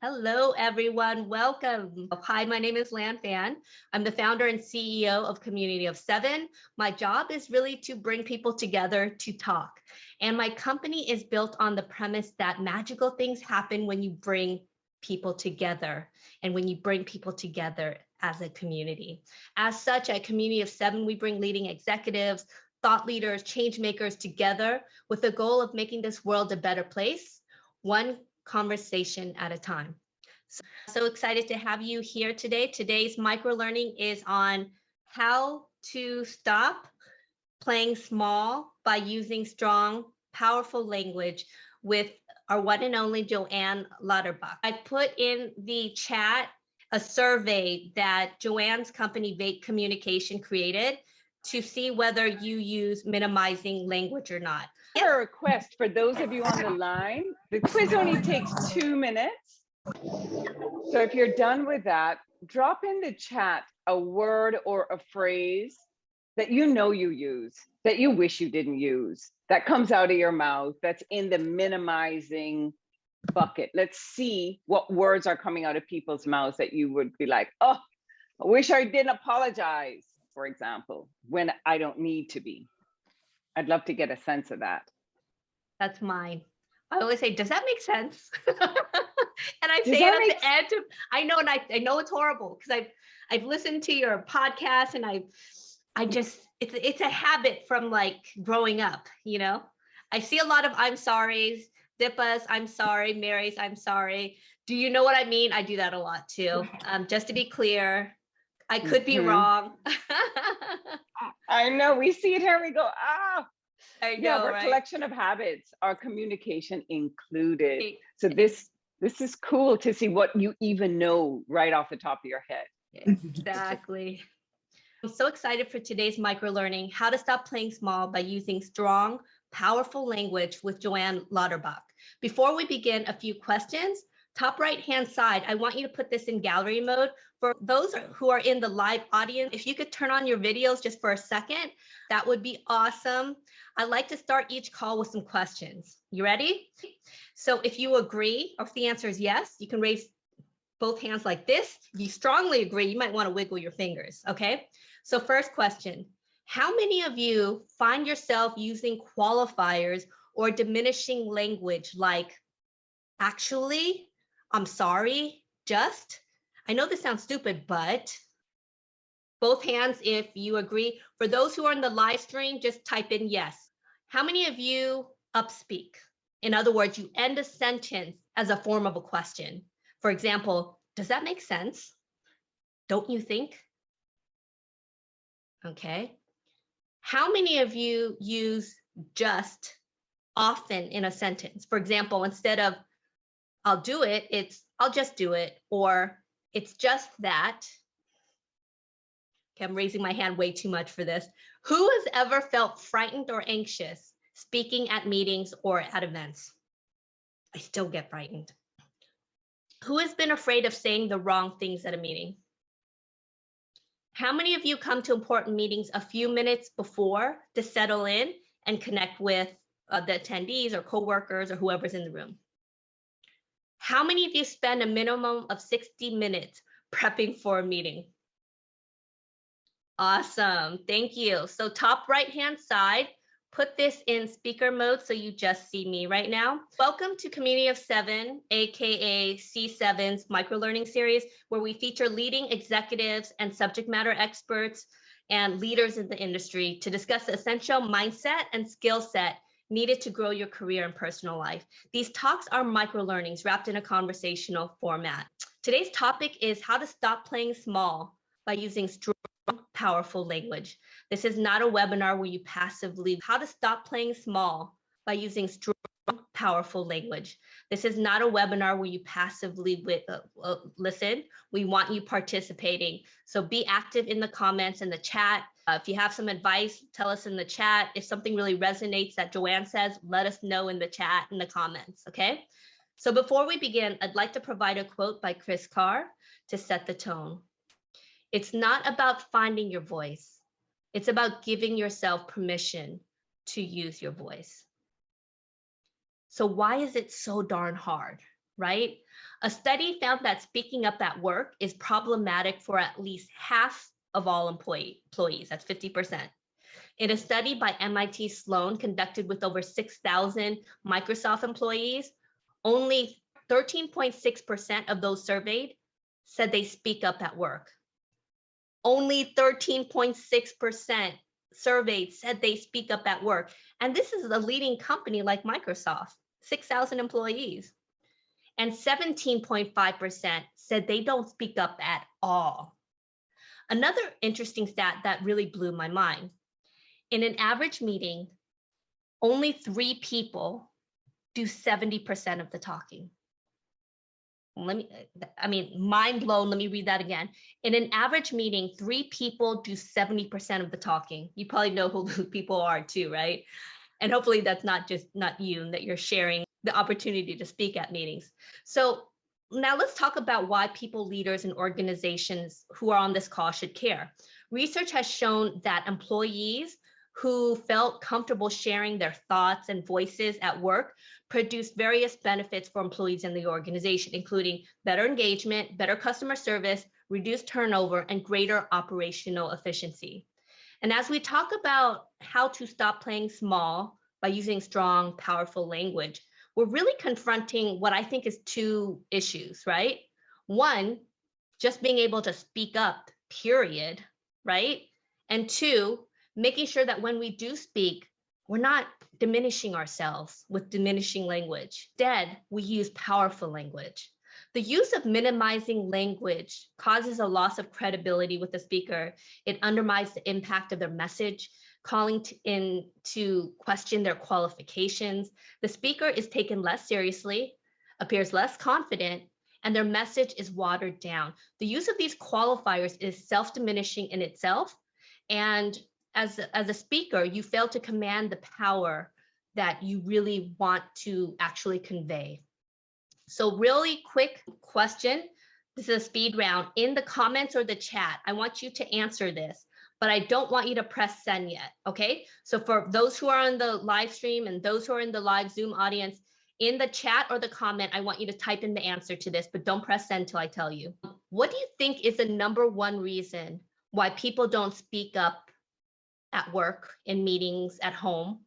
Hello, everyone. Welcome. Hi, my name is Lan Fan. I'm the founder and CEO of Community of Seven. My job is really to bring people together to talk. And my company is built on the premise that magical things happen when you bring people together and when you bring people together as a community. As such, at Community of Seven, we bring leading executives, thought leaders, change makers together with the goal of making this world a better place, one conversation at a time. So excited to have you here today. Today's micro learning is on how to stop playing small by using strong, powerful language with our one and only JoAnn Lauterbach. I put in the chat a survey that JoAnn's company, Vape Communication, created to see whether you use minimizing language or not. A request for those of you on the line. The quiz only takes 2 minutes. So if you're done with that, drop in the chat a word or a phrase that you know you use, that you wish you didn't use, that comes out of your mouth, that's in the minimizing bucket. Let's see what words are coming out of people's mouths that you would be like, oh, I wish I didn't apologize, for example, when I don't need to be. I'd love to get a sense of that. That's mine. I always say, does that make sense? And I say it at the end. I know, and I know it's horrible because I've listened to your podcast, and I just it's a habit from like growing up. You know, I see a lot of I'm sorry's, Dippas, I'm sorry, Mary's, I'm sorry. Do you know what I mean? I do that a lot too. Just to be clear, I could be wrong. I know, we see it here, we go, ah. I know, yeah, we're right? A collection of habits, our communication included. So this is cool to see what you even know right off the top of your head. Exactly. I'm so excited for today's micro learning, how to stop playing small by using strong, powerful language with JoAnn Lauterbach. Before we begin, a few questions. Top right-hand side, I want you to put this in gallery mode. For those who are in the live audience, if you could turn on your videos just for a second, that would be awesome. I like to start each call with some questions. You ready? So if you agree, or if the answer is yes, you can raise both hands like this. If you strongly agree, you might want to wiggle your fingers, okay? So first question, how many of you find yourself using qualifiers or diminishing language like actually, I'm sorry, just? I know this sounds stupid, but both hands if you agree. For those who are in the live stream, just type in yes. How many of you upspeak? In other words, you end a sentence as a form of a question. For example, does that make sense? Don't you think? Okay. How many of you use just often in a sentence? For example, instead of I'll do it, it's I'll just do it, or it's just that. Okay, I'm raising my hand way too much for this. Who has ever felt frightened or anxious speaking at meetings or at events? I still get frightened. Who has been afraid of saying the wrong things at a meeting? How many of you come to important meetings a few minutes before to settle in and connect with the attendees or coworkers or whoever's in the room? How many of you spend a minimum of 60 minutes prepping for a meeting? Awesome, thank you. So top right-hand side, put this in speaker mode so you just see me right now. Welcome to Community of Seven, AKA C7's microlearning series, where we feature leading executives and subject matter experts and leaders in the industry to discuss the essential mindset and skill set needed to grow your career and personal life. These talks are microlearnings wrapped in a conversational format. Today's topic is how to stop playing small by using strong, powerful language. This is not a webinar where you passively, how to stop playing small by using strong, powerful language. This is not a webinar where you passively listen. We want you participating. So be active in the comments and the chat. If you have some advice, tell us in the chat. If something really resonates that JoAnn says, let us know in the chat, in the comments, okay? So before we begin, I'd like to provide a quote by Chris Carr to set the tone. It's not about finding your voice. It's about giving yourself permission to use your voice. So why is it so darn hard? right? A study found that speaking up at work is problematic for at least half of all employees, that's 50%. In a study by MIT Sloan conducted with over 6,000 Microsoft employees, only 13.6% of those surveyed said they speak up at work. Only 13.6% surveyed said they speak up at work. And this is a leading company like Microsoft, 6,000 employees. And 17.5% said they don't speak up at all. Another interesting stat that really blew my mind. In an average meeting, only 3 people do 70% of the talking. Mind blown. Let me read that again. In an average meeting, 3 people do 70% of the talking. You probably know who those people are too, right? And hopefully that's not you, and that you're sharing the opportunity to speak at meetings. So now let's talk about why people, leaders, and organizations who are on this call should care. Research has shown that employees who felt comfortable sharing their thoughts and voices at work produced various benefits for employees in the organization, including better engagement, better customer service, reduced turnover, and greater operational efficiency. And as we talk about how to stop playing small by using strong, powerful language, we're really confronting what I think is 2 issues, right? One, just being able to speak up, period, right? And 2, making sure that when we do speak, we're not diminishing ourselves with diminishing language. Instead, we use powerful language. The use of minimizing language causes a loss of credibility with the speaker. It undermines the impact of their message, calling into question their qualifications. The speaker is taken less seriously, appears less confident, and their message is watered down. The use of these qualifiers is self-diminishing in itself, and as a speaker, you fail to command the power that you really want to actually convey. So really quick question. This is a speed round. In the comments or the chat, I want you to answer this, but I don't want you to press send yet, okay? So for those who are on the live stream and those who are in the live Zoom audience, in the chat or the comment, I want you to type in the answer to this, but don't press send till I tell you. What do you think is the #1 reason why people don't speak up at work, in meetings, at home?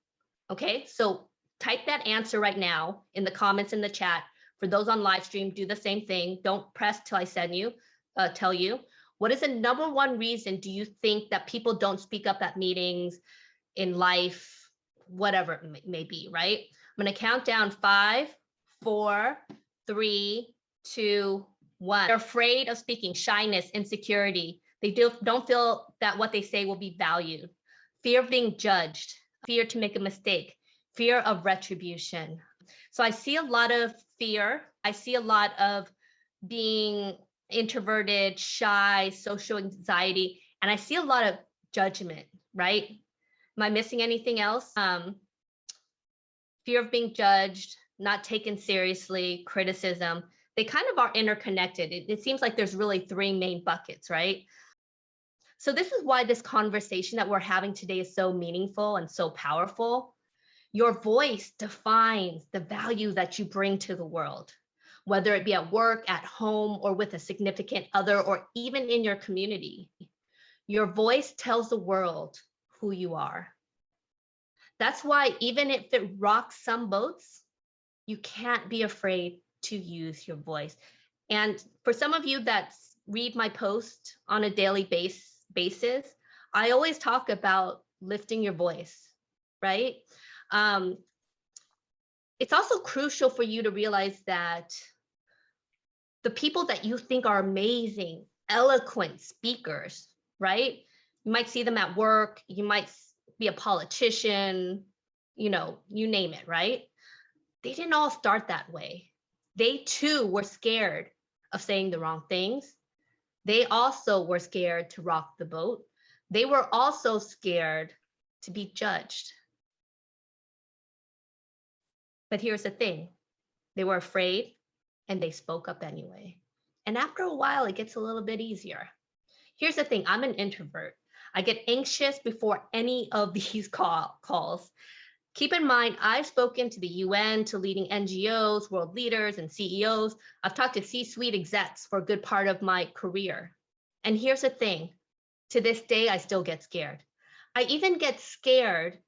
Okay, so type that answer right now in the comments in the chat. For those on live stream, do the same thing. Don't press till I tell you. What is the #1 reason do you think that people don't speak up at meetings, in life, whatever it may be, right? I'm going to count down 5, 4, 3, 2, 1. They're afraid of speaking, shyness, insecurity. They don't feel that what they say will be valued. Fear of being judged, fear to make a mistake, fear of retribution. So I see a lot of fear. I see a lot of being introverted, shy, social anxiety, and I see a lot of judgment, right? Am I missing anything else? Fear of being judged, not taken seriously, criticism. They kind of are interconnected. It seems like there's really 3 main buckets, right? So this is why this conversation that we're having today is so meaningful and so powerful. Your voice defines the value that you bring to the world, whether it be at work, at home, or with a significant other, or even in your community. Your voice tells the world who you are. That's why even if it rocks some boats, you can't be afraid to use your voice. And for some of you that read my post on a daily basis, I always talk about lifting your voice, right? It's also crucial for you to realize that the people that you think are amazing, eloquent speakers, right? You might see them at work, you might be a politician, you name it, right? They didn't all start that way. They too were scared of saying the wrong things. They also were scared to rock the boat. They were also scared to be judged. But here's the thing, they were afraid and they spoke up anyway. And after a while, it gets a little bit easier. Here's the thing, I'm an introvert. I get anxious before any of these calls. Keep in mind, I've spoken to the UN, to leading NGOs, world leaders, and CEOs. I've talked to C-suite execs for a good part of my career. And here's the thing, to this day, I still get scared. I even get scared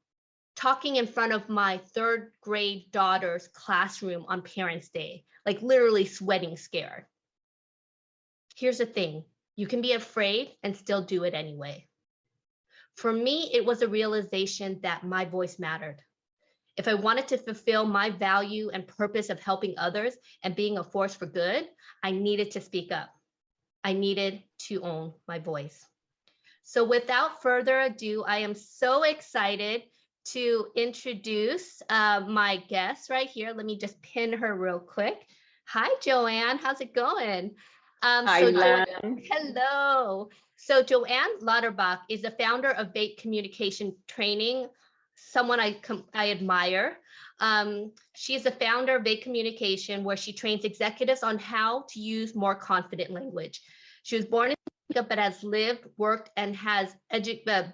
talking in front of my third grade daughter's classroom on Parents' Day, like literally sweating scared. Here's the thing, you can be afraid and still do it anyway. For me, it was a realization that my voice mattered. If I wanted to fulfill my value and purpose of helping others and being a force for good, I needed to speak up. I needed to own my voice. So without further ado, I am so excited to introduce my guest right here. Let me just pin her real quick. Hi, JoAnn, how's it going? Hi, Lan. Hello. So JoAnn Lauterbach is the founder of Bait Communication Training, someone I admire. She's the founder of Bait Communication, where she trains executives on how to use more confident language. She was born in Jamaica, but has lived, worked, and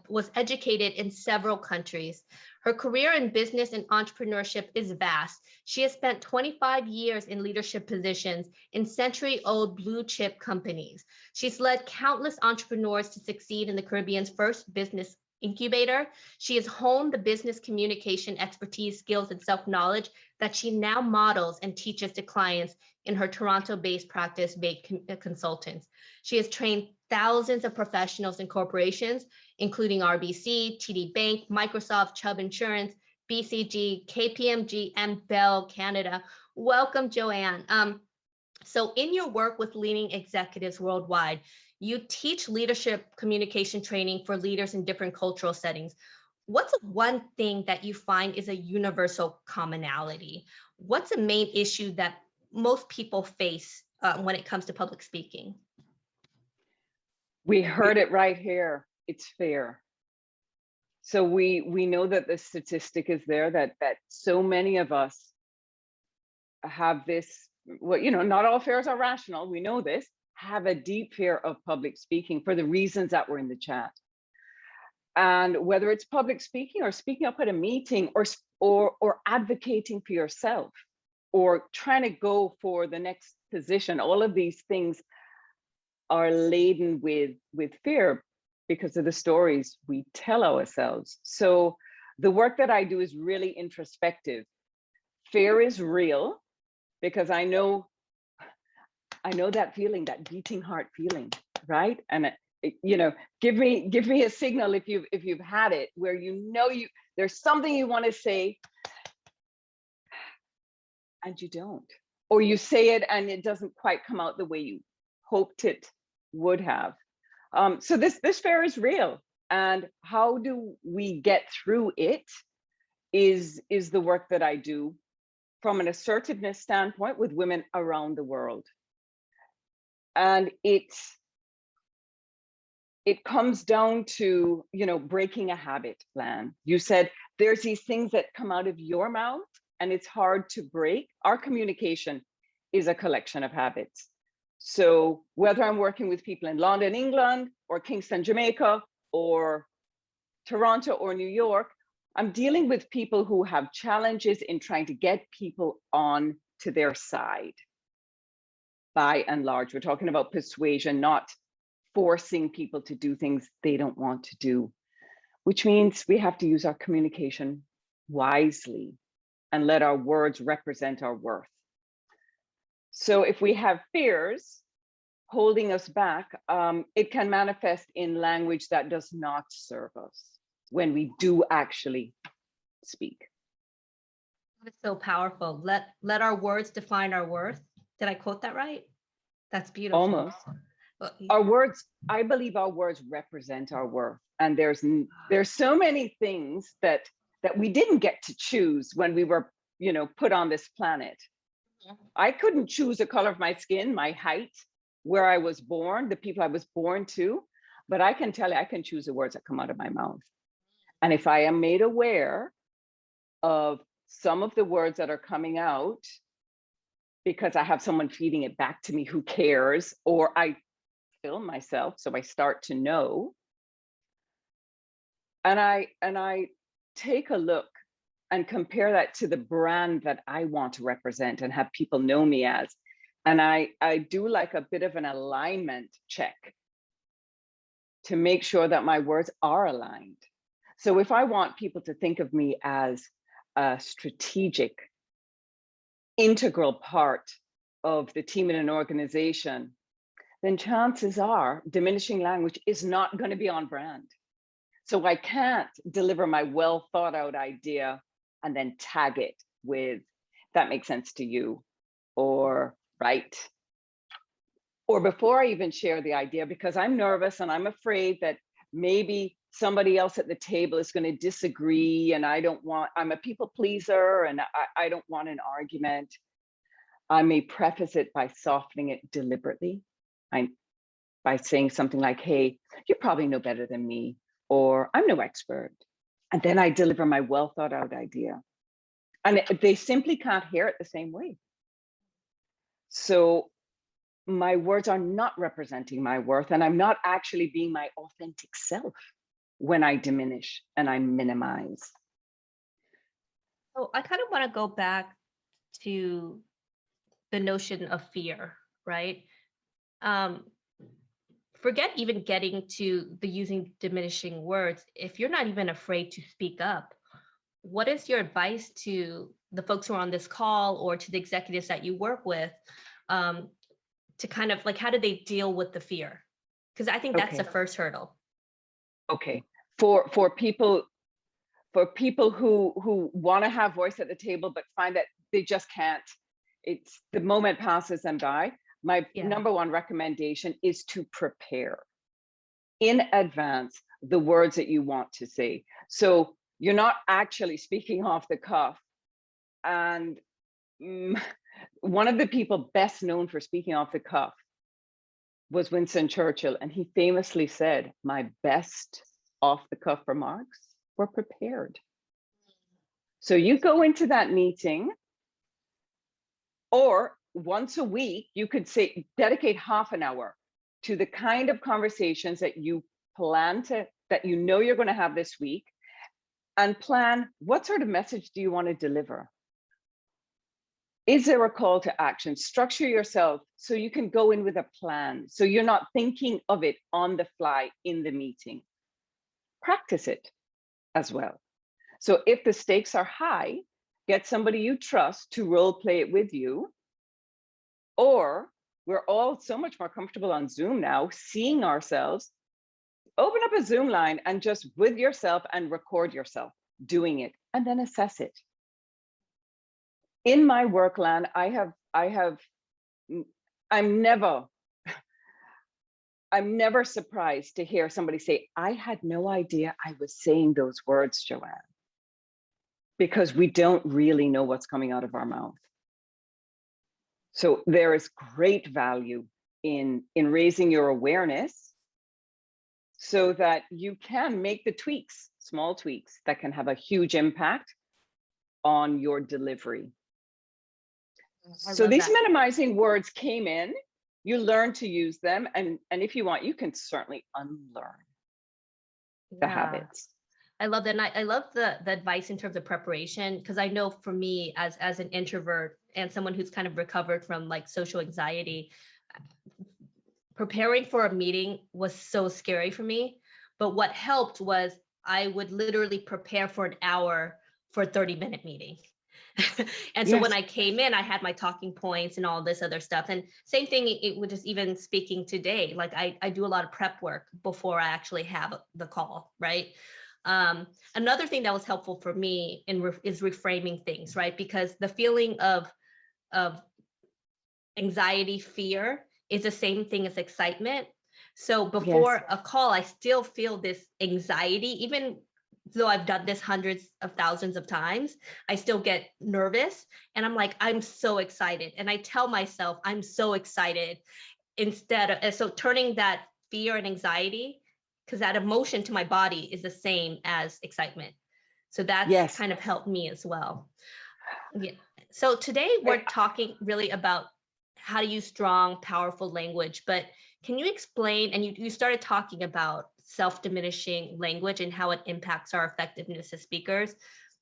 was educated in several countries. Her career in business and entrepreneurship is vast. She has spent 25 years in leadership positions in century-old blue-chip companies. She's led countless entrepreneurs to succeed in the Caribbean's first business incubator. She has honed the business communication expertise, skills, and self-knowledge that she now models and teaches to clients in her Toronto-based practice, Bait Consultants. She has trained thousands of professionals and corporations, including RBC, TD Bank, Microsoft, Chubb Insurance, BCG, KPMG, and Bell Canada. Welcome, JoAnn. So in your work with leading executives worldwide, you teach leadership communication training for leaders in different cultural settings. What's one thing that you find is a universal commonality? What's a main issue that most people face when it comes to public speaking? We heard it right here. It's fear. So we know that the statistic is there that so many of us have this, well, not all fears are rational. We know this, have a deep fear of public speaking for the reasons that were in the chat. And whether it's public speaking or speaking up at a meeting or advocating for yourself or trying to go for the next position, all of these things are laden with fear because of the stories we tell ourselves. So the work that I do is really introspective. Fear is real because I know that feeling, that beating heart feeling, right? And give me a signal if you've had it, where there's something you want to say and you don't, or you say it and it doesn't quite come out the way you hoped it would have. So this fear is real, and how do we get through it is the work that I do from an assertiveness standpoint with women around the world. And it comes down to, breaking a habit, Lan. You said there's these things that come out of your mouth and it's hard to break. Our communication is a collection of habits. So whether I'm working with people in London, England, or Kingston, Jamaica, or Toronto or New York, I'm dealing with people who have challenges in trying to get people on to their side. By and large, we're talking about persuasion, not forcing people to do things they don't want to do, which means we have to use our communication wisely and let our words represent our worth. So if we have fears holding us back, it can manifest in language that does not serve us when we do actually speak. It's so powerful. Let our words define our worth. Did I quote that right? That's beautiful. Almost. Our words, I believe our words represent our worth. And there's so many things that we didn't get to choose when we were, put on this planet. I couldn't choose the color of my skin, my height, where I was born, the people I was born to, but I can tell you, I can choose the words that come out of my mouth. And if I am made aware of some of the words that are coming out because I have someone feeding it back to me who cares, or I film myself, so I start to know, and I take a look and compare that to the brand that I want to represent and have people know me as. And I do like a bit of an alignment check to make sure that my words are aligned. So if I want people to think of me as a strategic, integral part of the team in an organization, then chances are diminishing language is not going to be on brand. So I can't deliver my well thought out idea and then tag it with, that makes sense to you, or right. Or before I even share the idea, because I'm nervous and I'm afraid that maybe somebody else at the table is going to disagree, and I'm a people pleaser and I don't want an argument. I may preface it by softening it deliberately. By saying something like, hey, you probably know better than me, or I'm no expert. And then I deliver my well thought out idea. And they simply can't hear it the same way. So my words are not representing my worth, and I'm not actually being my authentic self when I diminish and I minimize. So I kind of want to go back to the notion of fear, right? Forget even getting to the using diminishing words. If you're not even afraid to speak up, what is your advice to the folks who are on this call or to the executives that you work with, to kind of like, how do they deal with the fear? Because I think that's the first hurdle. Okay, for people who want to have voice at the table but find that they just can't, it's the moment passes them by. My number one recommendation is to prepare in advance the words that you want to say. So you're not actually speaking off the cuff. And one of the people best known for speaking off the cuff was Winston Churchill. And he famously said, my best off the cuff remarks were prepared. So you go into that meeting, or once a week, you could say, dedicate half an hour to the kind of conversations that you that you know you're going to have this week, and plan what sort of message do you want to deliver? Is there a call to action? Structure yourself so you can go in with a plan. So you're not thinking of it on the fly in the meeting. Practice it as well. So if the stakes are high, get somebody you trust to role play it with you. Or we're all so much more comfortable on Zoom now, seeing ourselves. Open up a Zoom line and just with yourself and record yourself doing it, and then assess it. In my work land, I'm never surprised to hear somebody say, I had no idea I was saying those words, JoAnn. Because we don't really know what's coming out of our mouth. So there is great value in raising your awareness so that you can make the tweaks, small tweaks that can have a huge impact on your delivery. So these minimizing words came in, you learn to use them, and if you want, you can certainly unlearn the habits. I love that. And I love the advice in terms of preparation, because I know for me as an introvert and someone who's kind of recovered from like social anxiety, preparing for a meeting was so scary for me. But what helped was I would literally prepare for an hour for a 30-minute meeting. And so when I came in, I had my talking points and all this other stuff. And same thing, it would just even speaking today, like I do a lot of prep work before I actually have the call, right? Another thing that was helpful for me is reframing things, right? Because the feeling of anxiety, fear is the same thing as excitement. So before a call, I still feel this anxiety, even though I've done this hundreds of thousands of times, I still get nervous. And I'm like, I'm so excited. And I tell myself, I'm so excited so turning that fear and anxiety, because that emotion to my body is the same as excitement. So that's kind of helped me as well. Yeah. So today we're talking really about how to use strong, powerful language, but can you explain, and you started talking about self-diminishing language and how it impacts our effectiveness as speakers.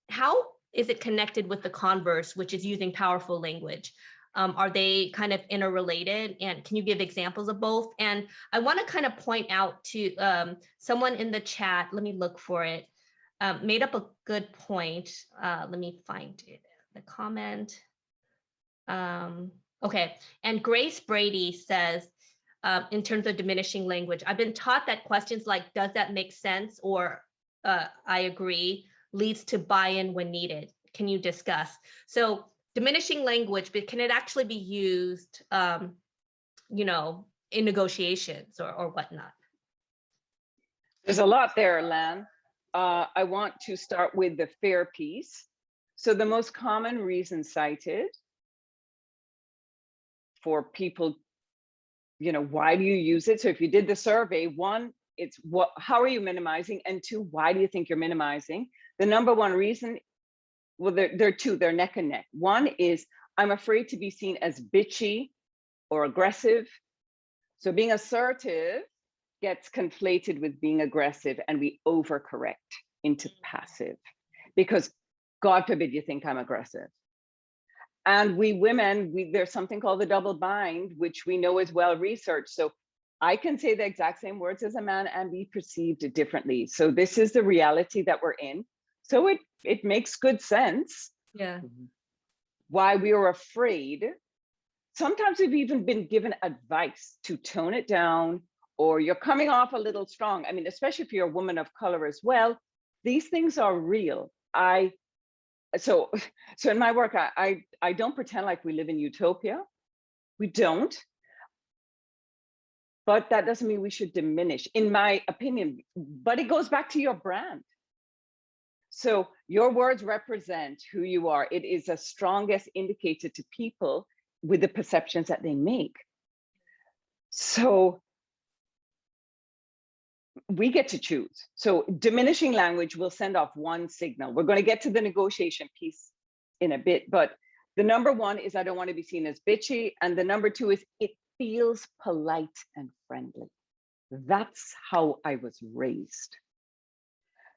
How is it connected with the converse, which is using powerful language? Are they kind of interrelated? And can you give examples of both? And I want to kind of point out to someone in the chat, let me look for it, made up a good point. Let me find it, the comment. Okay, and Grace Brady says, in terms of diminishing language, I've been taught that questions like, does that make sense? Or I agree, leads to buy-in when needed. Can you discuss? So diminishing language, but can it actually be used, you know, in negotiations or whatnot? There's a lot there, Lan. I want to start with the fair piece. So the most common reason cited for people, you know, why do you use it? So if you did the survey, one, it's how are you minimizing? And two, why do you think you're minimizing? The number one reason, well, there are two, they're neck and neck. One is, I'm afraid to be seen as bitchy or aggressive. So being assertive gets conflated with being aggressive, and we overcorrect into passive because God forbid you think I'm aggressive. And we women, there's something called the double bind, which we know is well researched. So I can say the exact same words as a man and be perceived differently. So this is the reality that we're in. So it makes good sense. Yeah. Why we are afraid. Sometimes we've even been given advice to tone it down, or you're coming off a little strong. I mean, especially if you're a woman of color as well, these things are real. So in my work, I don't pretend like we live in utopia. We don't. But that doesn't mean we should diminish, in my opinion. But it goes back to your brand. So your words represent who you are. It is the strongest indicator to people with the perceptions that they make. So we get to choose. So diminishing language will send off one signal. We're going to get to the negotiation piece in a bit, but the number one is, I don't want to be seen as bitchy. And the number two is, it feels polite and friendly. That's how I was raised.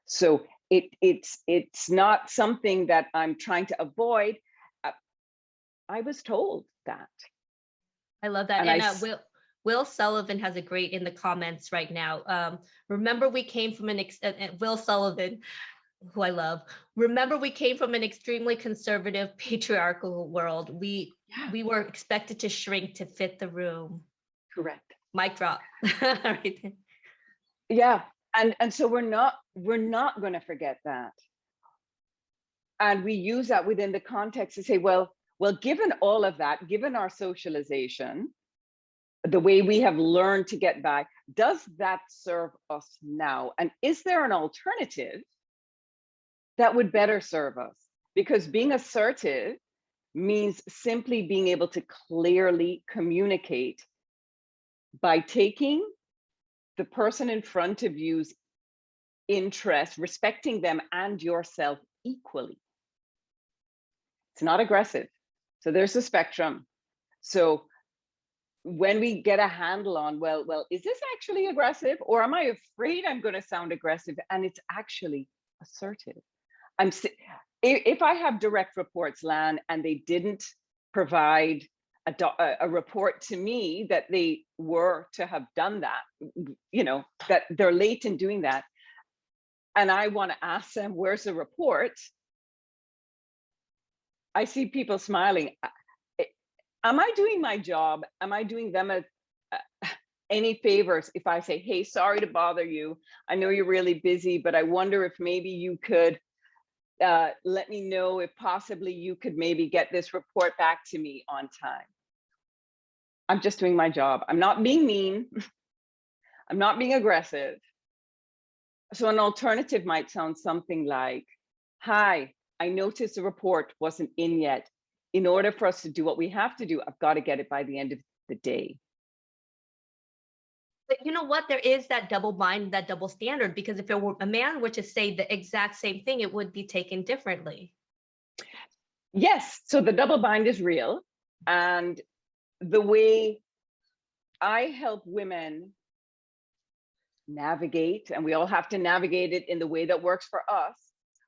So it's not something that I'm trying to avoid. I was told that. I love that. And Will Sullivan has a great in the comments right now. Remember, we came from Will Sullivan, who I love. Remember, we came from an extremely conservative, patriarchal world. We were expected to shrink to fit the room. Correct. Mic drop. Yeah, and so we're not going to forget that. And we use that within the context to say, well, given all of that, given our socialization, the way we have learned to get by, does that serve us now? And is there an alternative that would better serve us? Because being assertive means simply being able to clearly communicate by taking the person in front of you's interest, respecting them and yourself equally. It's not aggressive. So there's a spectrum. So when we get a handle on, well, is this actually aggressive, or am I afraid I'm going to sound aggressive and it's actually assertive? If I have direct reports, Lan, and they didn't provide a report to me that they were to have done that, you know, that they're late in doing that, and I want to ask them, where's the report? I see people smiling. Am I doing my job? Am I doing them any favors if I say, hey, sorry to bother you. I know you're really busy, but I wonder if maybe you could let me know if possibly you could maybe get this report back to me on time. I'm just doing my job. I'm not being mean. I'm not being aggressive. So an alternative might sound something like, hi, I noticed the report wasn't in yet. In order for us to do what we have to do, I've got to get it by the end of the day. But you know what? There is that double bind, that double standard, because if a man were to say the exact same thing, it would be taken differently. Yes, so the double bind is real. And the way I help women navigate, and we all have to navigate it in the way that works for us,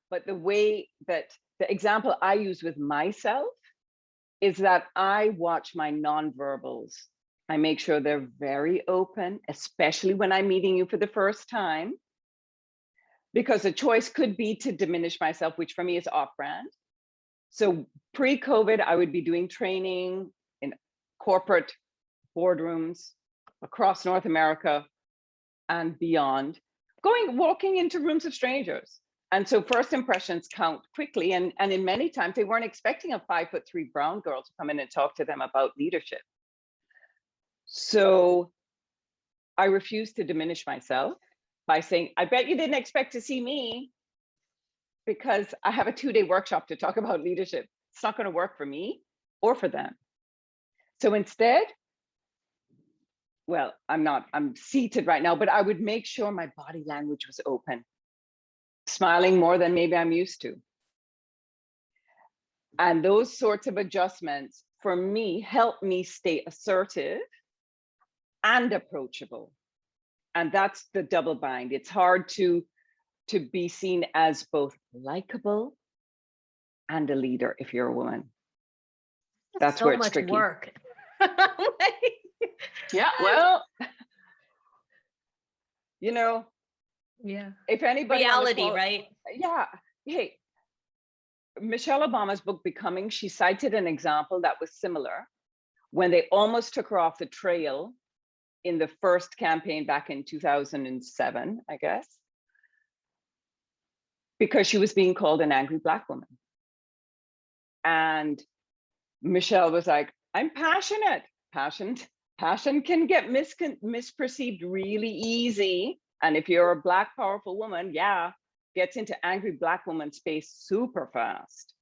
but the way that the example I use with myself is that I watch my nonverbals. I make sure they're very open, especially when I'm meeting you for the first time, because the choice could be to diminish myself, which for me is off-brand. So pre-COVID, I would be doing training in corporate boardrooms across North America and beyond, walking into rooms of strangers. And so first impressions count quickly. And in many times, they weren't expecting a 5'3" brown girl to come in and talk to them about leadership. So I refused to diminish myself by saying, I bet you didn't expect to see me because I have a 2-day workshop to talk about leadership. It's not going to work for me or for them. So instead, well, I'm seated right now, but I would make sure my body language was open, smiling more than maybe I'm used to. And those sorts of adjustments for me help me stay assertive and approachable. And that's the double bind. It's hard to be seen as both likable and a leader if you're a woman. That's so where it's much tricky. work. Yeah, well, you know, yeah. if anybody Reality, right? Yeah. Hey, Michelle Obama's book Becoming, she cited an example that was similar when they almost took her off the trail in the first campaign back in 2007, I guess, because she was being called an angry Black woman. And Michelle was like, I'm passionate. Passion can get misperceived really easy. And if you're a Black powerful woman, yeah, gets into angry Black woman space super fast.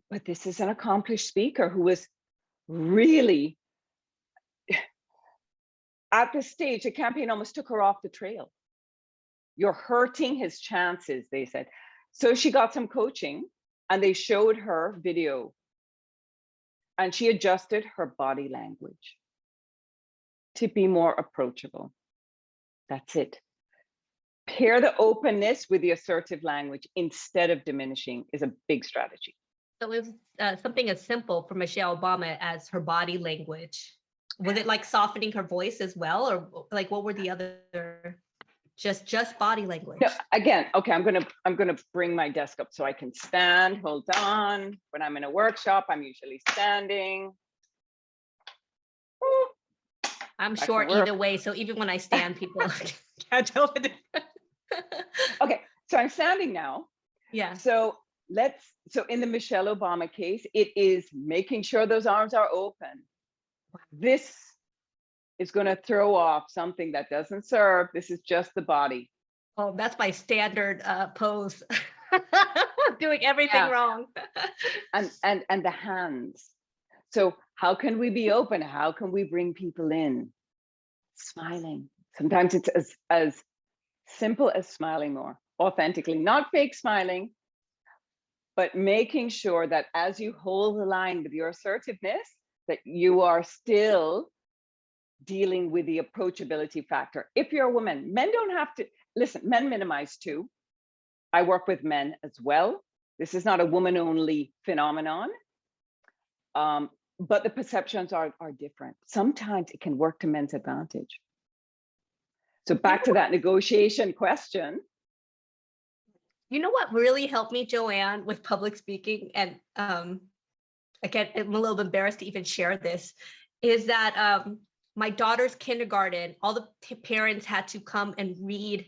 But this is an accomplished speaker who was really at the stage, the campaign almost took her off the trail. You're hurting his chances, they said. So she got some coaching and they showed her video and she adjusted her body language to be more approachable. That's it. Pair the openness with the assertive language instead of diminishing is a big strategy. So it was something as simple for Michelle Obama as her body language. Was it like softening her voice as well, or like what were the other? Just body language? No, again, okay, I'm gonna bring my desk up so I can stand. Hold on. When I'm in a workshop, I'm usually standing. I'm short either way, so even when I stand, people can't tell the difference. Okay, so I'm standing now. Yeah. So in the Michelle Obama case, it is making sure those arms are open. This is going to throw off something that doesn't serve. This is just the body. Oh, that's my standard pose. Doing everything wrong. and the hands. So how can we be open? How can we bring people in? Smiling. Sometimes it's as simple as smiling more authentically, not fake smiling, but making sure that as you hold the line with your assertiveness, that you are still dealing with the approachability factor. If you're a woman, men don't have to, listen, men minimize too. I work with men as well. This is not a woman-only phenomenon, but the perceptions are different. Sometimes it can work to men's advantage. So back to that negotiation question. You know what really helped me, JoAnn, with public speaking, and again, I'm a little bit embarrassed to even share this, is that my daughter's kindergarten, all the parents had to come and read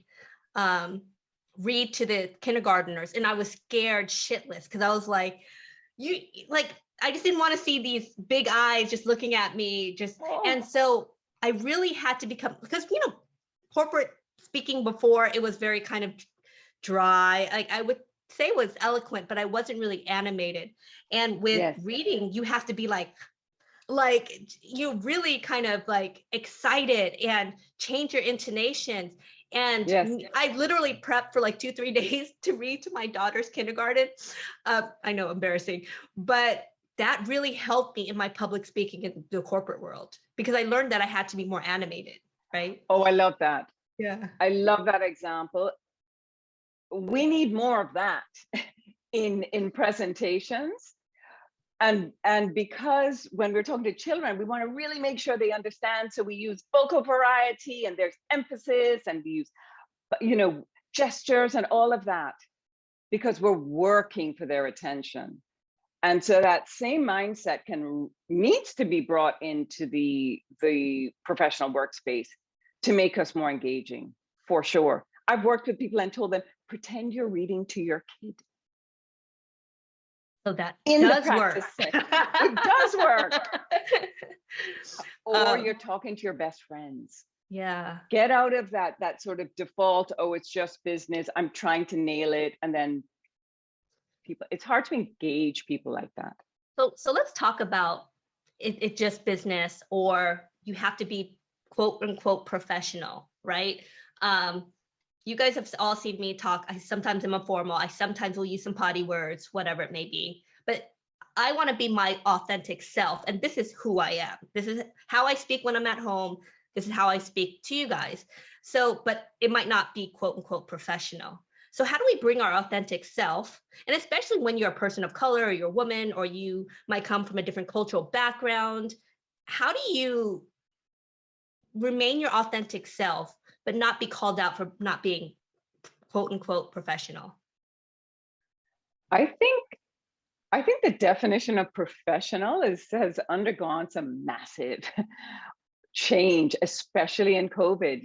to the kindergartners, and I was scared shitless because I was like, I just didn't want to see these big eyes just looking at me, and so I really had to become, because corporate speaking before, it was very kind of dry. Like I would say it was eloquent, but I wasn't really animated. And with reading, you have to be like you really kind of like excited and change your intonations. And I literally prepped for like 2-3 days to read to my daughter's kindergarten. I know, embarrassing, but that really helped me in my public speaking in the corporate world, because I learned that I had to be more animated, right? Oh, I love that. Yeah. I love that example. We need more of that. in presentations. And because when we're talking to children, we want to really make sure they understand. So we use vocal variety, and there's emphasis, and we use, gestures and all of that, because we're working for their attention. And so that same mindset needs to be brought into the professional workspace to make us more engaging, for sure. I've worked with people and told them, pretend you're reading to your kid. So that does work. It does work. Or you're talking to your best friends. Yeah. Get out of that sort of default, oh, it's just business, I'm trying to nail it. And then it's hard to engage people like that. So let's talk about it just business, or you have to be quote unquote professional, right? You guys have all seen me talk. I sometimes am informal. I sometimes will use some potty words, whatever it may be. But I want to be my authentic self. And this is who I am. This is how I speak when I'm at home. This is how I speak to you guys. So, but it might not be quote unquote professional. So how do we bring our authentic self? And especially when you're a person of color, or you're a woman, or you might come from a different cultural background, how do you remain your authentic self, but not be called out for not being quote unquote professional? I think the definition of professional has undergone some massive change, especially in COVID.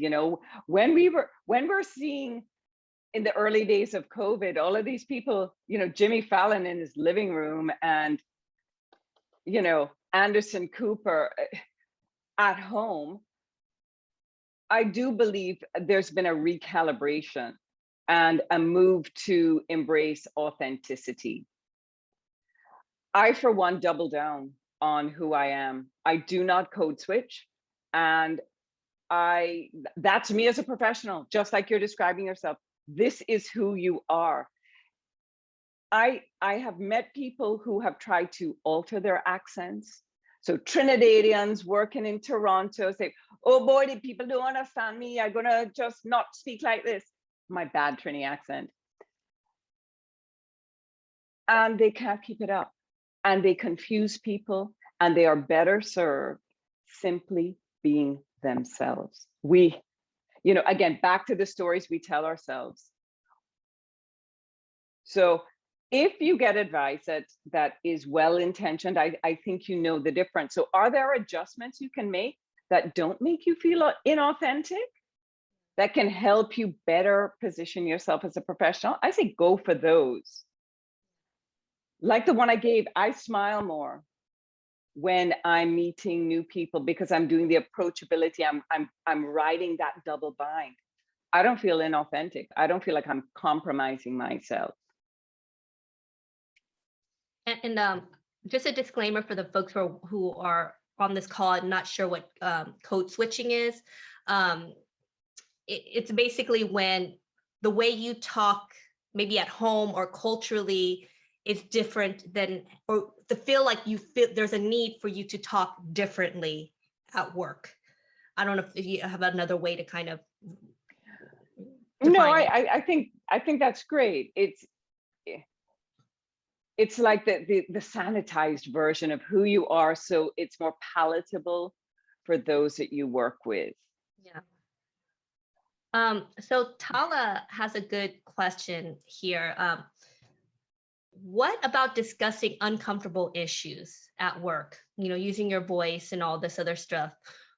When we're seeing in the early days of COVID, all of these people, Jimmy Fallon in his living room, and Anderson Cooper at home, I do believe there's been a recalibration and a move to embrace authenticity. I, for one, double down on who I am. I do not code switch. And that's me as a professional, just like you're describing yourself. This is who you are. I have met people who have tried to alter their accents. So Trinidadians working in Toronto say, oh boy, the people don't understand me. I'm gonna just not speak like this. My bad Trini accent. And they can't keep it up. And they confuse people, and they are better served simply being themselves. Again, back to the stories we tell ourselves. So if you get advice that is well-intentioned, I think you know the difference. So are there adjustments you can make that don't make you feel inauthentic, that can help you better position yourself as a professional? I say go for those. Like the one I gave, I smile more when I'm meeting new people because I'm doing the approachability. I'm riding that double bind. I don't feel inauthentic. I don't feel like I'm compromising myself. And just a disclaimer for the folks who are on this call and not sure what code switching is. It's basically when the way you talk, maybe at home or culturally, is different than, or to feel like there's a need for you to talk differently at work. I don't know if you have another way to kind of. No, I think that's great. It's like the sanitized version of who you are, so it's more palatable for those that you work with. Yeah. So Tala has a good question here. What about discussing uncomfortable issues at work? Using your voice and all this other stuff.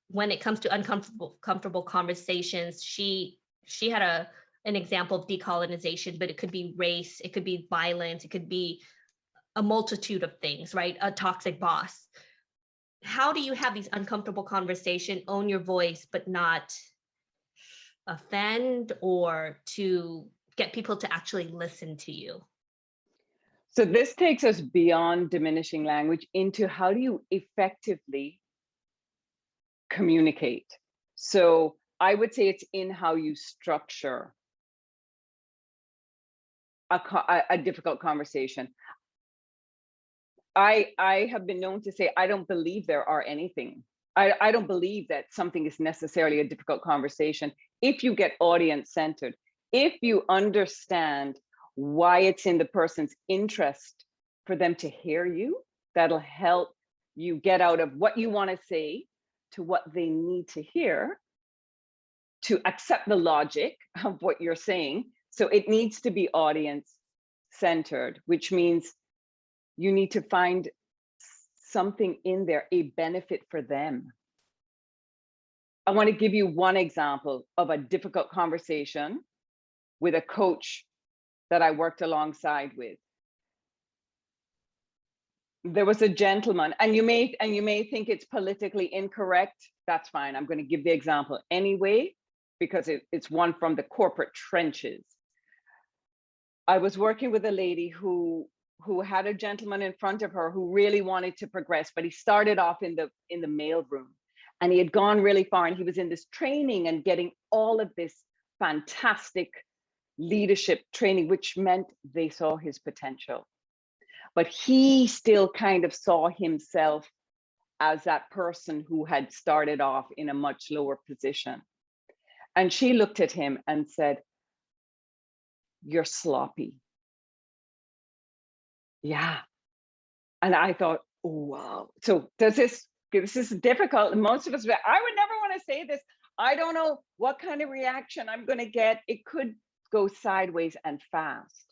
When it comes to uncomfortable conversations, she had an example of decolonization, but it could be race, it could be violence, it could be a multitude of things, right? A toxic boss. How do you have these uncomfortable conversations, own your voice, but not offend or to get people to actually listen to you? So this takes us beyond diminishing language into how do you effectively communicate? So I would say it's in how you structure a difficult conversation. I have been known to say, I don't believe there are anything. I don't believe that something is necessarily a difficult conversation if you get audience centered, if you understand why it's in the person's interest for them to hear you. That'll help you get out of what you want to say to what they need to hear to accept the logic of what you're saying. So it needs to be audience centered, which means you need to find something in there, a benefit for them. I want to give you one example of a difficult conversation with a coach that I worked alongside with. There was a gentleman, and you may think it's politically incorrect. That's fine. I'm going to give the example anyway, because it's one from the corporate trenches. I was working with a lady who had a gentleman in front of her who really wanted to progress, but he started off in the mail room, and he had gone really far, and he was in this training and getting all of this fantastic leadership training, which meant they saw his potential. But he still kind of saw himself as that person who had started off in a much lower position. And she looked at him and said, "You're sloppy." Yeah. And I thought, oh, wow. So this is difficult. Most of us, I would never want to say this. I don't know what kind of reaction I'm going to get. It could go sideways and fast.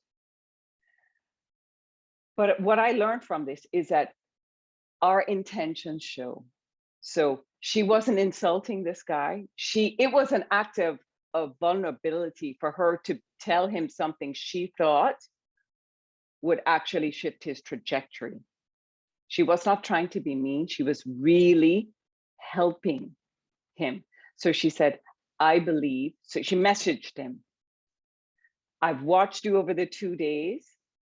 But what I learned from this is that our intentions show. So she wasn't insulting this guy. It was an act of vulnerability for her to tell him something she thought would actually shift his trajectory. She was not trying to be mean. She was really helping him. So she said, "I believe," so she messaged him, "I've watched you over the 2 days,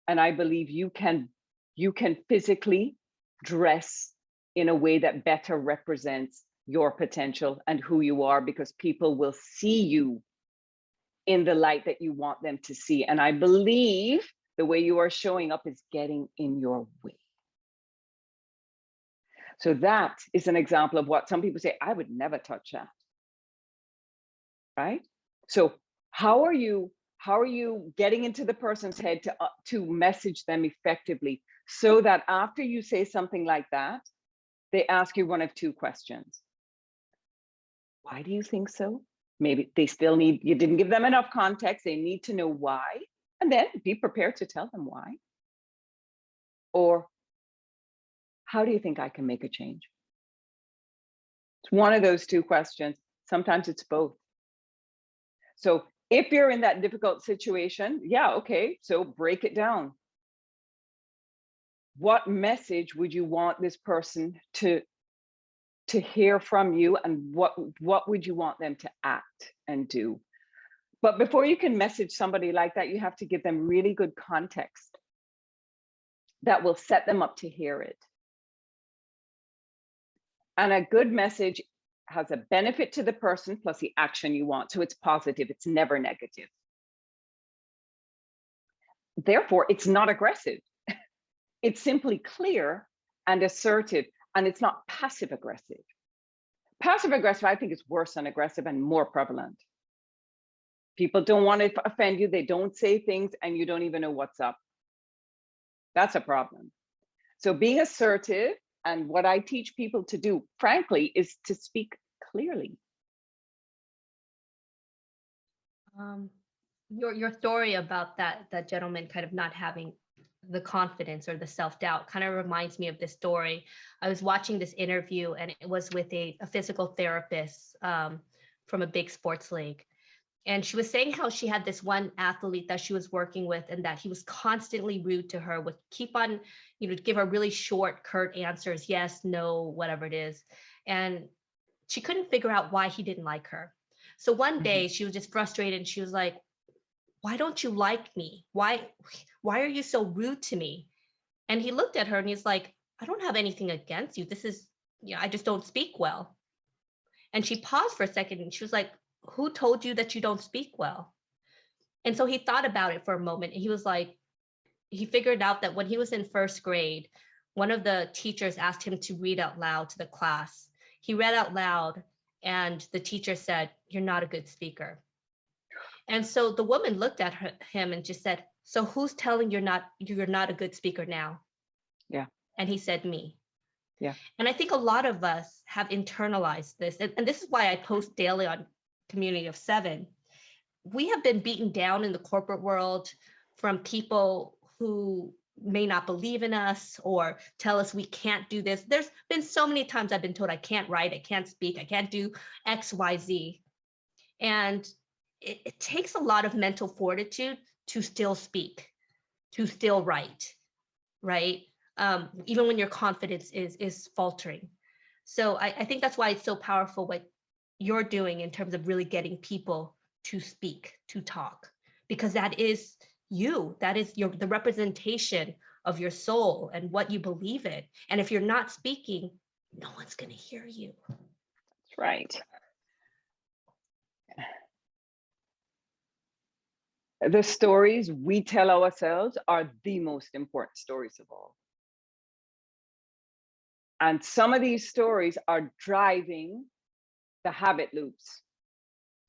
and I believe you can physically dress in a way that better represents your potential and who you are, because people will see you in the light that you want them to see. And I believe the way you are showing up is getting in your way." So that is an example of what some people say, "I would never touch that." Right? So how are you getting into the person's head to message them effectively, so that after you say something like that, they ask you one of two questions. Why do you think so? Maybe they still you didn't give them enough context. They need to know why, and then be prepared to tell them why. Or, how do you think I can make a change? It's one of those two questions. Sometimes it's both. So if you're in that difficult situation, yeah, okay, so break it down. What message would you want this person to hear from you, and what would you want them to act and do? But before you can message somebody like that, you have to give them really good context that will set them up to hear it. And a good message has a benefit to the person plus the action you want. So it's positive, it's never negative. Therefore, it's not aggressive. It's simply clear and assertive, and it's not passive aggressive. Passive aggressive, I think, is worse than aggressive and more prevalent. People don't want to offend you. They don't say things, and you don't even know what's up. That's a problem. So being assertive, and what I teach people to do, frankly, is to speak clearly. Your story about that gentleman kind of not having the confidence or the self-doubt kind of reminds me of this story. I was watching this interview, and it was with a physical therapist from a big sports league. And she was saying how she had this one athlete that she was working with, and that he was constantly rude to her, would keep on, give her really short, curt answers, yes, no, whatever it is. And she couldn't figure out why he didn't like her. So one day she was just frustrated, and she was like, "Why don't you like me? Why are you so rude to me?" And he looked at her and he's like, "I don't have anything against you. This is, I just don't speak well." And she paused for a second, and she was like, "Who told you that you don't speak well?" And so he thought about it for a moment, and he was like, he figured out that when he was in first grade, one of the teachers asked him to read out loud to the class. He read out loud, and the teacher said, "You're not a good speaker." And so the woman looked at him and just said, So who's telling you're not a good speaker now? Yeah. And he said, me. Yeah. And I think a lot of us have internalized this. And this is why I post daily on Community of Seven. We have been beaten down in the corporate world from people who may not believe in us or tell us we can't do this. There's been so many times I've been told I can't write, I can't speak, I can't do X, Y, Z. And it takes a lot of mental fortitude to still speak, to still write, right? Even when your confidence is faltering. So I think that's why it's so powerful what you're doing in terms of really getting people to speak, to talk, because that is you, that is the representation of your soul and what you believe in. And if you're not speaking, no one's going to hear you. That's right. The stories we tell ourselves are the most important stories of all. And some of these stories are driving the habit loops,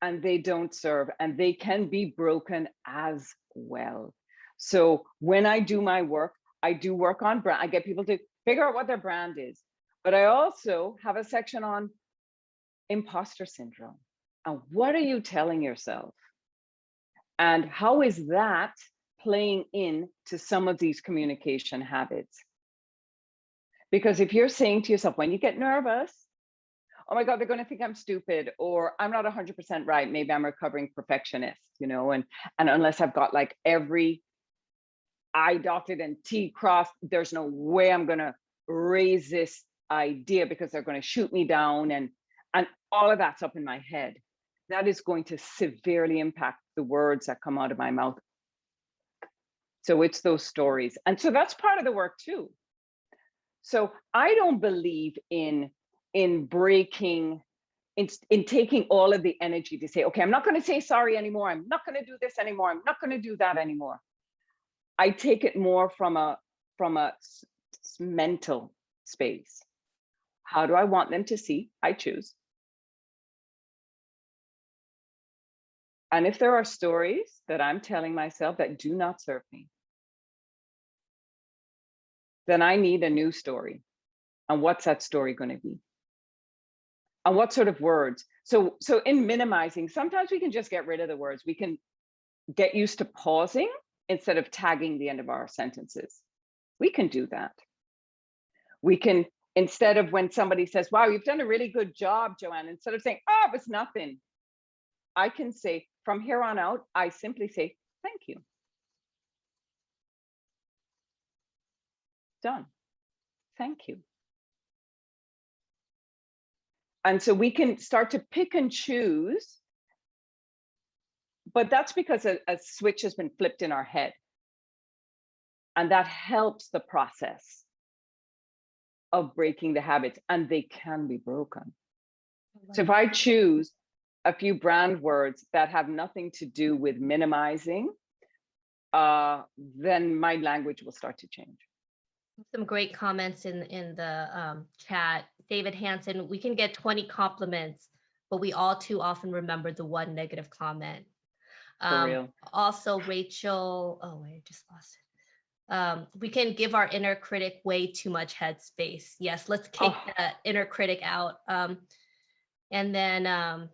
and they don't serve, and they can be broken as well. So when I do my work, I do work on brand. I get people to figure out what their brand is, but I also have a section on imposter syndrome. And what are you telling yourself? And how is that playing into some of these communication habits? Because if you're saying to yourself, when you get nervous, oh my God, they're going to think I'm stupid, or I'm not 100% right. Maybe I'm a recovering perfectionist, and unless I've got like every I dotted and T crossed, there's no way I'm going to raise this idea because they're going to shoot me down. And all of that's up in my head. That is going to severely impact the words that come out of my mouth. So it's those stories. And so that's part of the work too. So I don't believe in breaking, in taking all of the energy to say, okay, I'm not going to say sorry anymore. I'm not going to do this anymore. I'm not going to do that anymore. I take it more from a mental space. How do I want them to see? I choose. And if there are stories that I'm telling myself that do not serve me, then I need a new story. And what's that story going to be? And what sort of words? So in minimizing, sometimes we can just get rid of the words. We can get used to pausing instead of tagging the end of our sentences. We can do that. We can, instead of when somebody says, wow, you've done a really good job, JoAnn, instead of saying, oh, it was nothing, I can say, from here on out, I simply say, thank you. Done. Thank you. And so we can start to pick and choose, but that's because a switch has been flipped in our head. And that helps the process of breaking the habits, and they can be broken. So if I choose a few brand words that have nothing to do with minimizing, then my language will start to change. Some great comments in the chat. David Hansen, we can get 20 compliments, but we all too often remember the one negative comment. For real. Also, Rachel, oh, I just lost it. We can give our inner critic way too much headspace. Yes, let's kick the inner critic out. And then,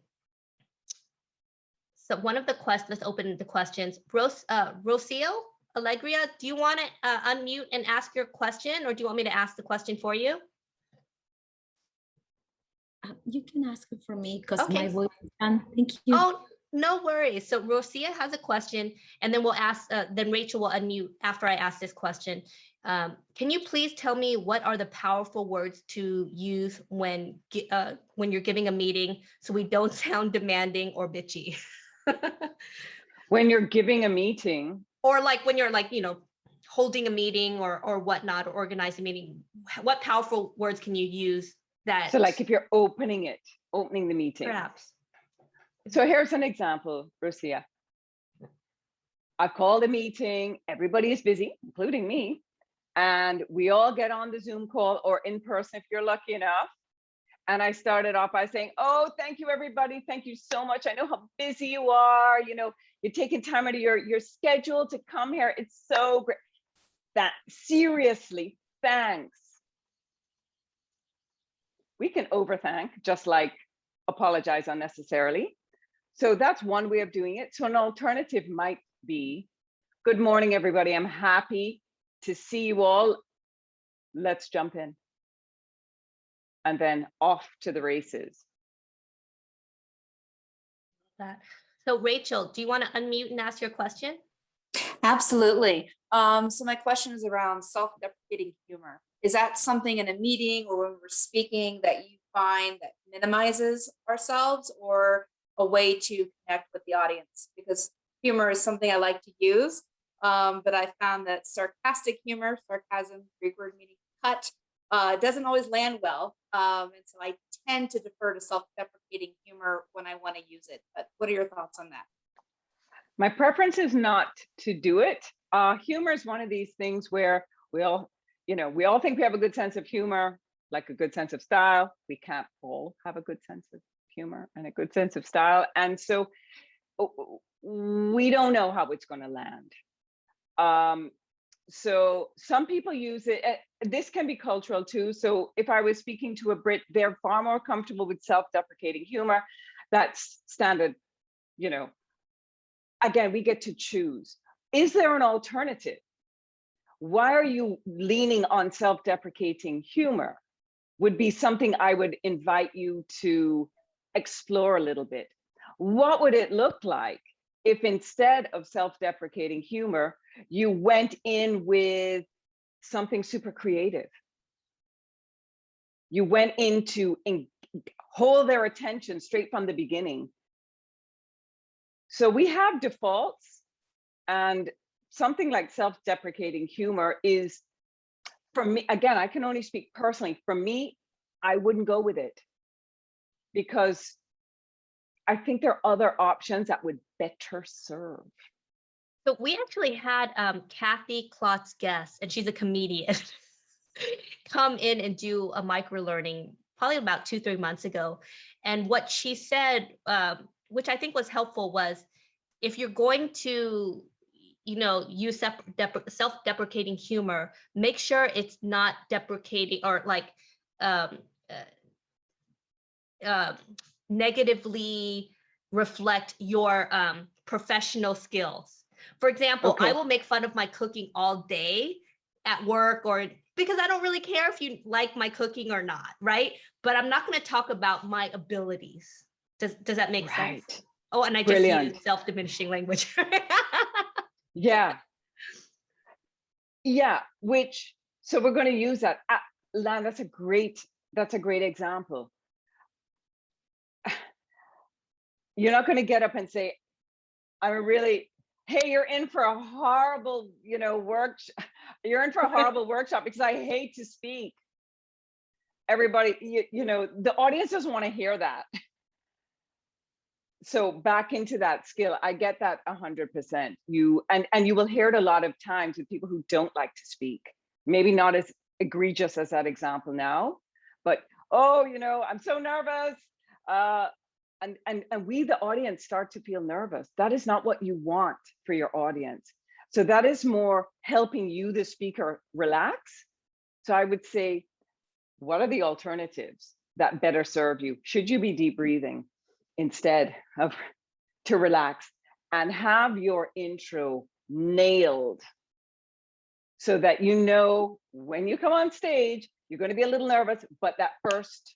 so one of the questions, let's open the questions. Rocio Alegria, do you want to unmute and ask your question, or do you want me to ask the question for you? You can ask it for me because Okay. my voice is done. Thank you. Oh, no worries. So Rocia has a question, and then we'll ask, then Rachel will unmute after I ask this question. Can you please tell me what are the powerful words to use when you're giving a meeting so we don't sound demanding or bitchy? When you're giving a meeting, or like when you're like, holding a meeting or whatnot, or organizing a meeting, what powerful words can you use that? so like if you're opening the meeting. Perhaps. So here's an example, Rusia. I've called a meeting, everybody is busy, including me, and we all get on the Zoom call or in person if you're lucky enough. And I started off by saying, oh, thank you, everybody. Thank you so much. I know how busy you are. You know, you're taking time out of your schedule to come here. It's so great. That seriously, thanks. We can overthank, just like apologize unnecessarily. So that's one way of doing it. So an alternative might be, good morning, everybody. I'm happy to see you all. Let's jump in. And then off to the races. So Rachel, do you want to unmute and ask your question? Absolutely. So my question is around self-deprecating humor. Is that something in a meeting or when we're speaking that you find that minimizes ourselves, or a way to connect with the audience? Because humor is something I like to use, but I found that sarcastic humor, sarcasm, Greek word meaning cut, doesn't always land well. And so I tend to defer to self-deprecating humor when I want to use it. But what are your thoughts on that? My preference is not to do it. Humor is one of these things where we all think we have a good sense of humor, like a good sense of style. We can't all have a good sense of humor and a good sense of style. And so we don't know how it's going to land. So some people use it. This can be cultural too. So if I was speaking to a Brit, they're far more comfortable with self-deprecating humor. That's standard, you know. Again, we get to choose. Is there an alternative? Why are you leaning on self-deprecating humor? Would be something I would invite you to explore a little bit. What would it look like if instead of self-deprecating humor, you went in with something super creative? You went in to hold their attention straight from the beginning. So we have defaults, and something like self-deprecating humor is, for me, again, I can only speak personally. For me, I wouldn't go with it because I think there are other options that would better serve. So we actually had Kathy Klotz-Guest, and she's a comedian, come in and do a micro-learning probably about 2-3 months ago. And what she said, which I think was helpful, was if you're going to, use self-deprecating humor, make sure it's not deprecating or like negatively reflect your professional skills. For example, Okay. I will make fun of my cooking all day at work, or because I don't really care if you like my cooking or not, right? But I'm not going to talk about my abilities. Does that make sense? Oh, and I just used self-diminishing language. Yeah. So we're going to use that. Lan, that's a great example. You're not going to get up and say, hey, you're in for a horrible, workshop. You're in for a horrible workshop because I hate to speak. Everybody, the audience doesn't want to hear that. So back into that skill, I get that 100%. You will hear it a lot of times with people who don't like to speak. Maybe not as egregious as that example now, but I'm so nervous. And we, the audience, start to feel nervous. That is not what you want for your audience. So that is more helping you, the speaker, relax. So I would say, what are the alternatives that better serve you? Should you be deep breathing instead of to relax, and have your intro nailed so that when you come on stage, you're going to be a little nervous, but that first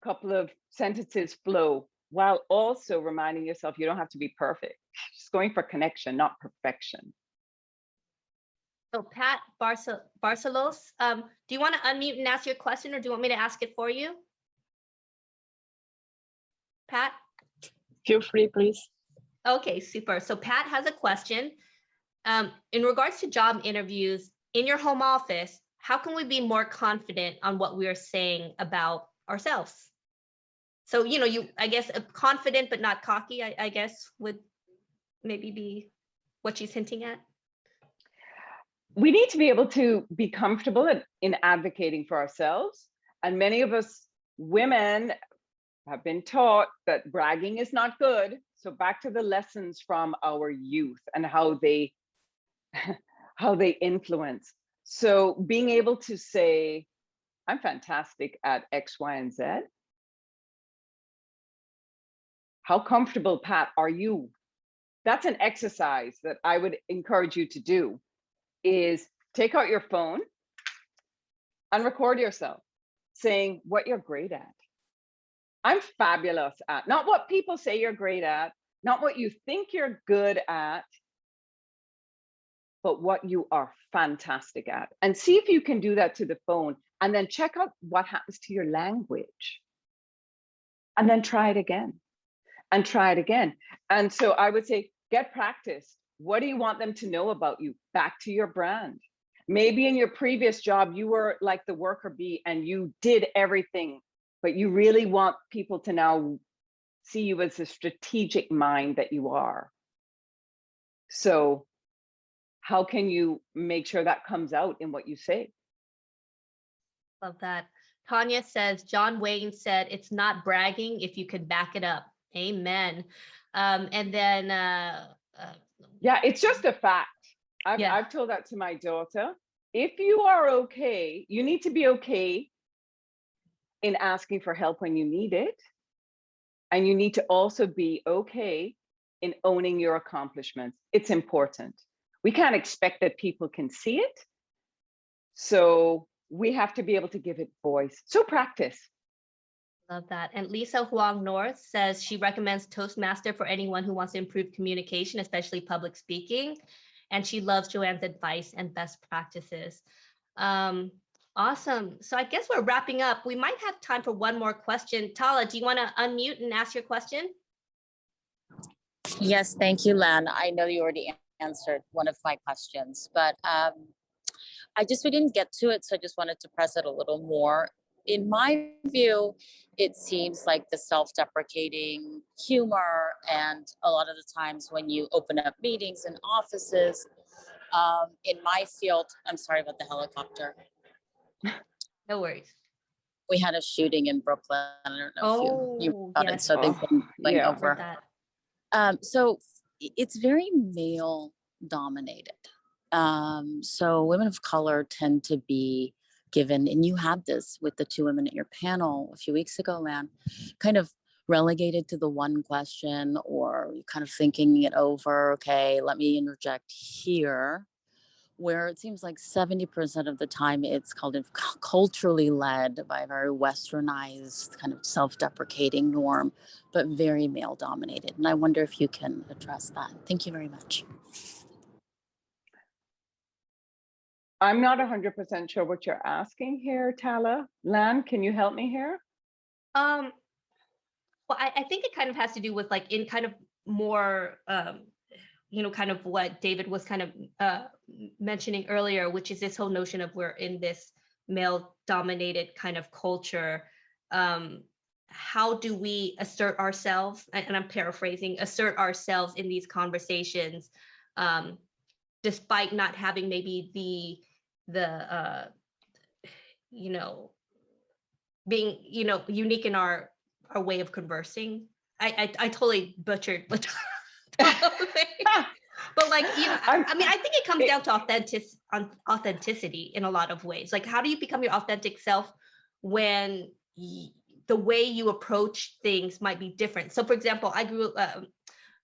couple of sentences flow, while also reminding yourself you don't have to be perfect. Just going for connection, not perfection. So Pat Barcelos, do you want to unmute and ask your question, or do you want me to ask it for you? Pat? Feel free, please. Okay, super. So Pat has a question. In regards to job interviews in your home office, how can we be more confident on what we are saying about ourselves? So, I guess confident but not cocky, I guess would maybe be what she's hinting at. We need to be able to be comfortable in advocating for ourselves. And many of us women have been taught that bragging is not good. So back to the lessons from our youth and how they how they influence. So being able to say, I'm fantastic at X, Y, and Z. How comfortable, Pat, are you? That's an exercise that I would encourage you to do, is take out your phone and record yourself saying what you're great at. I'm fabulous at, not what people say you're great at, not what you think you're good at, but what you are fantastic at. And see if you can do that to the phone, and then check out what happens to your language. And then try it again and try it again. And so I would say, get practice. What do you want them to know about you? Back to your brand. Maybe in your previous job, you were like the worker bee and you did everything, but you really want people to now see you as the strategic mind that you are. So how can you make sure that comes out in what you say? Love that. Tanya says, John Wayne said, it's not bragging if you can back it up. Amen. And then, yeah, it's just a fact. Yeah. I've told that to my daughter. If you are okay, you need to be okay in asking for help when you need it. And you need to also be okay in owning your accomplishments. It's important. We can't expect that people can see it. So we have to be able to give it voice. So practice. Love that. And Lisa Huang North says she recommends Toastmaster for anyone who wants to improve communication, especially public speaking. And she loves JoAnn's advice and best practices. Awesome. So I guess we're wrapping up. We might have time for one more question. Tala, do you want to unmute and ask your question? Yes, thank you, Len. I know you already answered one of my questions, but we didn't get to it, so I just wanted to press it a little more. In my view, it seems like the self-deprecating humor, and a lot of the times when you open up meetings in offices, in my field, I'm sorry about the helicopter. No worries. We had a shooting in Brooklyn. I don't know if you got it, so they've been going over. So it's very male dominated. So women of color tend to be given, and you had this with the two women at your panel a few weeks ago, man, kind of relegated to the one question, or you kind of thinking it over. Okay, let me interject here, where it seems like 70% of the time it's kind of culturally led by a very westernized kind of self-deprecating norm, but very male dominated. And I wonder if you can address that. Thank you very much. I'm not 100% sure what you're asking here, Tala. Lan, can you help me here? Well, I think it kind of has to do with like in kind of more, kind of what David was kind of mentioning earlier, which is this whole notion of we're in this male dominated kind of culture. How do we assert ourselves? And I'm paraphrasing, assert ourselves in these conversations, despite not having maybe the being, unique in our way of conversing. I totally butchered what but like, I mean, I think it comes down to authenticity in a lot of ways. Like, how do you become your authentic self when the way you approach things might be different? So for example, I grew up,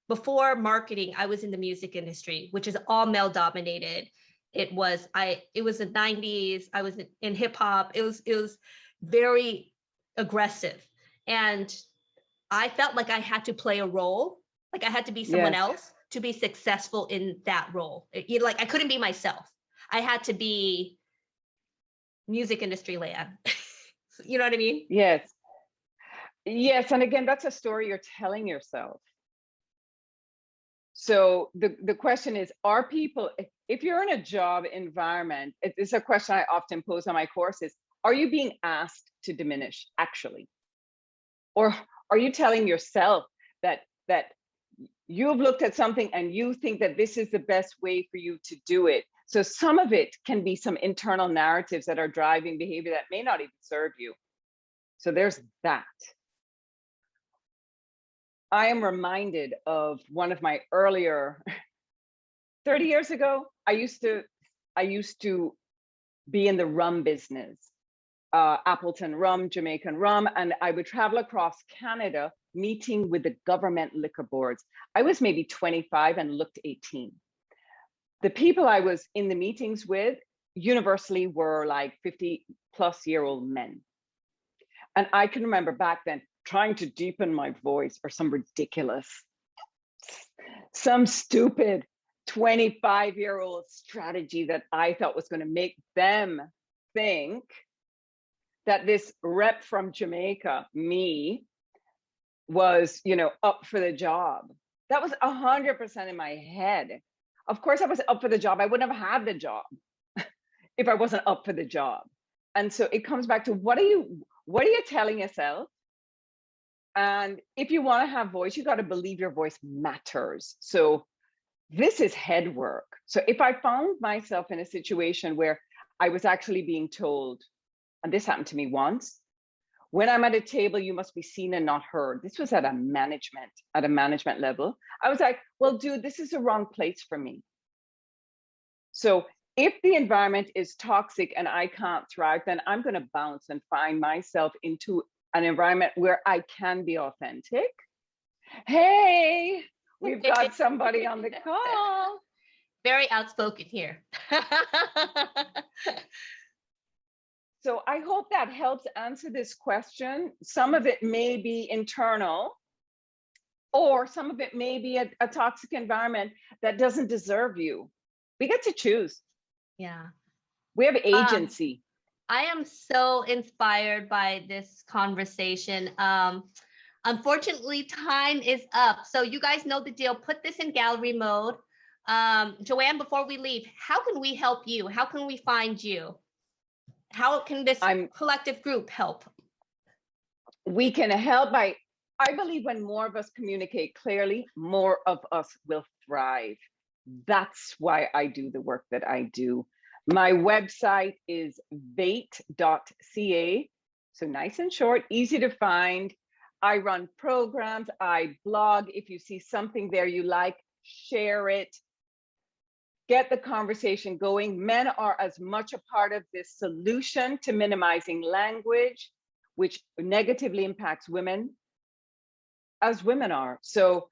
before marketing, I was in the music industry, which is all male dominated. It was the 90s. I was in hip hop. It was very aggressive. And I felt like I had to play a role. Like I had to be someone else to be successful in that role. Like I couldn't be myself. I had to be music industry land. You know what I mean? Yes. Yes. And again, that's a story you're telling yourself. So the question is, are people, if you're in a job environment, it's a question I often pose on my courses, are you being asked to diminish actually? Or are you telling yourself that you've looked at something and you think that this is the best way for you to do it? So some of it can be some internal narratives that are driving behavior that may not even serve you. So there's that. I am reminded of one of my earlier, 30 years ago, I used to be in the rum business, Appleton rum, Jamaican rum, and I would travel across Canada meeting with the government liquor boards. I was maybe 25 and looked 18. The people I was in the meetings with universally were like 50-plus-year-old men. And I can remember back then trying to deepen my voice or some stupid 25-year-old strategy that I thought was going to make them think that this rep from Jamaica, me, was, up for the job. That was 100% in my head. Of course I was up for the job. I wouldn't have had the job if I wasn't up for the job. And so it comes back to what are you telling yourself? And if you want to have voice, you got to believe your voice matters. So this is head work. So if I found myself in a situation where I was actually being told, and this happened to me once, when I'm at a table, you must be seen and not heard. This was at a management level. I was like, well, dude, this is the wrong place for me. So if the environment is toxic and I can't thrive, then I'm going to bounce and find myself into an environment where I can be authentic. Hey, we've got somebody on the call. Very outspoken here. So I hope that helps answer this question. Some of it may be internal, or some of it may be a toxic environment that doesn't deserve you. We get to choose. Yeah. We have agency. I am so inspired by this conversation. Unfortunately, time is up. So you guys know the deal. Put this in gallery mode. JoAnn, before we leave, how can we help you? How can we find you? How can this collective group help? We can help by, I believe when more of us communicate clearly, more of us will thrive. That's why I do the work that I do. My website is vate.ca. So nice and short, easy to find. I run programs, I blog. If you see something there you like, share it. Get the conversation going. Men are as much a part of this solution to minimizing language, which negatively impacts women, as women are. So,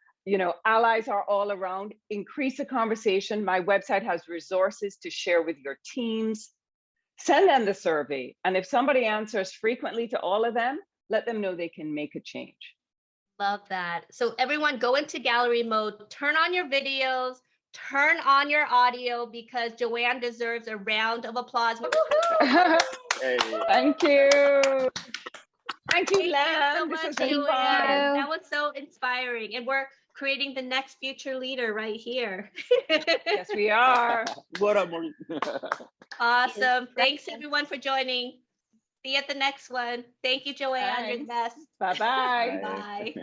allies are all around. Increase the conversation. My website has resources to share with your teams. Send them the survey. And if somebody answers frequently to all of them, let them know they can make a change. Love that. So everyone go into gallery mode, turn on your videos, turn on your audio, because JoAnn deserves a round of applause. Hey. Thank you. Thank you, Lam. So much, JoAnn. That was so inspiring. And we're creating the next future leader right here. Yes, we are. What up, Maureen? Awesome. Thanks everyone for joining. See you at the next one. Thank you, JoAnn. You're the best. Bye-bye. Bye.